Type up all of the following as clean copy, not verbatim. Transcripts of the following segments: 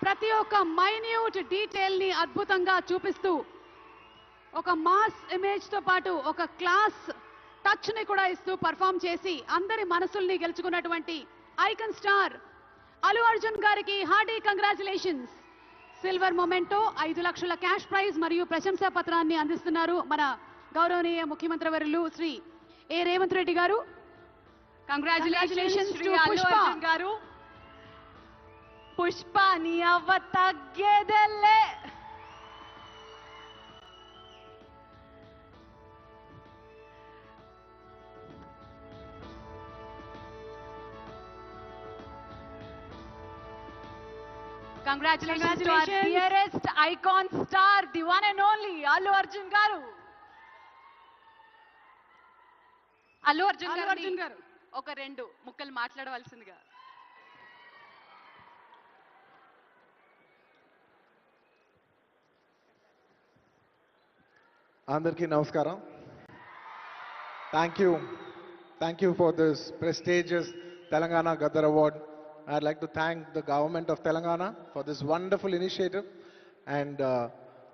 ప్రతి ఒక్క minute detail ని అద్భుతంగా చూపిస్తూ ఒక మాస్ ఇమేజ్ తో పాటు ఒక క్లాస్ టచ్ ని కూడా ఇస్తూ పర్ఫామ్ చేసి అందరి మనసుల్ని గెలుచుకున్నటువంటి ఐకన్ స్టార్ అల్లు అర్జున్ గారికి హార్డీ కంగ్రాచులేషన్స్. సిల్వర్ మొమెంటో 5 లక్షల క్యాష్ ప్రైజ్ మరియు ప్రశంసా పత్రాన్ని అందిస్తున్నారు మన గౌరవనీయ ముఖ్యమంత్రి వర్యులు శ్రీ ఏ రేవంత్ రెడ్డి గారు. కంగ్రాచులేషన్స్ టు అల్లు అర్జున్ గారు. పుష్ప నీ అవ్వ తగ్గేదెల్లే. Congratulations to our dearest icon star, the one and only Allu Arjun garu. Allu Arjun garu oka rendu mukkalu maatladavaల్సిందిగా. Andarki namaskaram. Thank you for this prestigious Telangana Gaddar Award. I'd like to thank the government of Telangana for this wonderful initiative, and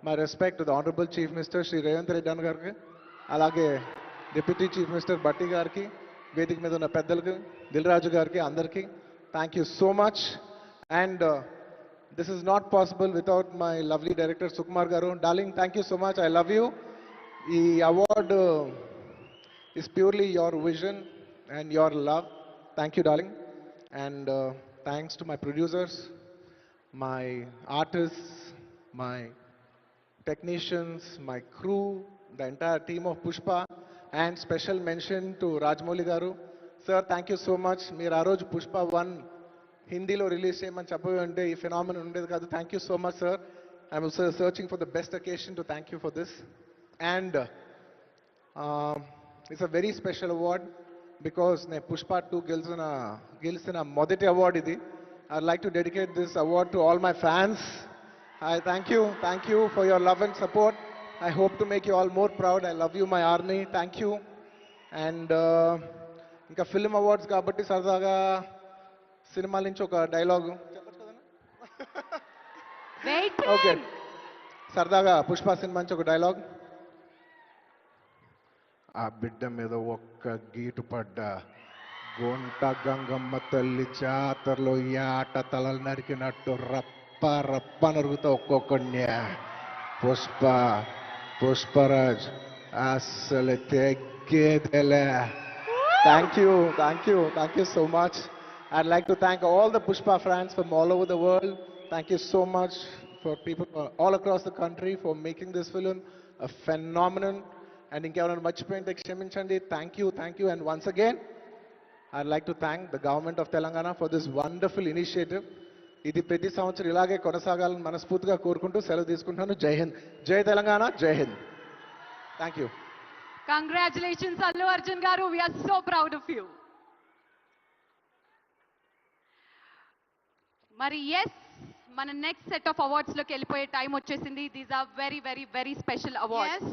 my respect to the Honorable Chief Minister Shri Revanth Reddy Gariki, alage Deputy Chief Minister Batti Gariki, Vedik మీద ఉన్న పెద్దలకు దిల్రాజు గారికి అందరికీ thank you so much. And this is not possible without my lovely director Sukumar garu. Darling, thank you so much. I love you. ఈ award is purely your vision and your love. Thank you, darling. And thanks to my producers, my artists, my technicians, my crew, the entire team of Pushpa, and special mention to Rajmouli garu. Sir, thank you so much. Meer aa roju Pushpa 1 Hindi lo release cheyamani cheppante ee phenomenon undedi kaadu. Thank you so much, sir. I'm also searching for the best occasion to thank you for this. And it's a very special award because ne Pushpa 2 గెలిచిన మొదటి award ఇది. I'd like to dedicate this award to all my fans. I thank you for your love and support. I hope to make you all more proud. I love you, my army. Thank you. And ఇంకా film awards కాబట్టి సరదాగా సినిమాల నుంచి ఒక dialogue okay, సరదాగా Pushpa cinema నుంచి ఒక dialogue. ఆ బిడ్డ మీద ఒక్క గీటు పడ్డా గుంట గంగమ్మ తల్లి జాతరలో ఈ ఆట తలలు నరికినట్టు రప్ప రప్ప నరుగుతా ఒక్కొక్కడిని. పుష్పరాజ్ అసలు తెగ్గేదేలే. Thank you so much. I'd like to thank all the Pushpa fans from all over the world. Thank you so much for people all across the country for making this film a phenomenon. And ఇంకెవరైనా మర్చిపోయింటే క్షమించండి. Thank you. And once again, I'd like to thank the government of Telangana for this wonderful initiative. ఇది ప్రతి సంవత్సరం ఇలాగే కొనసాగాలని మనస్ఫూర్తిగా కోరుకుంటూ సెలవు తీసుకుంటున్నాను. జై హింద్, జై తెలంగాణ, జై Hind. Thank you. Congratulations, Allu Arjun garu. We are so proud of you. మరి ఎస్, మన నెక్స్ట్ సెట్ ఆఫ్ అవార్డ్స్ లోకి వెళ్ళిపోయే టైం వచ్చేసింది. These are very very very special awards.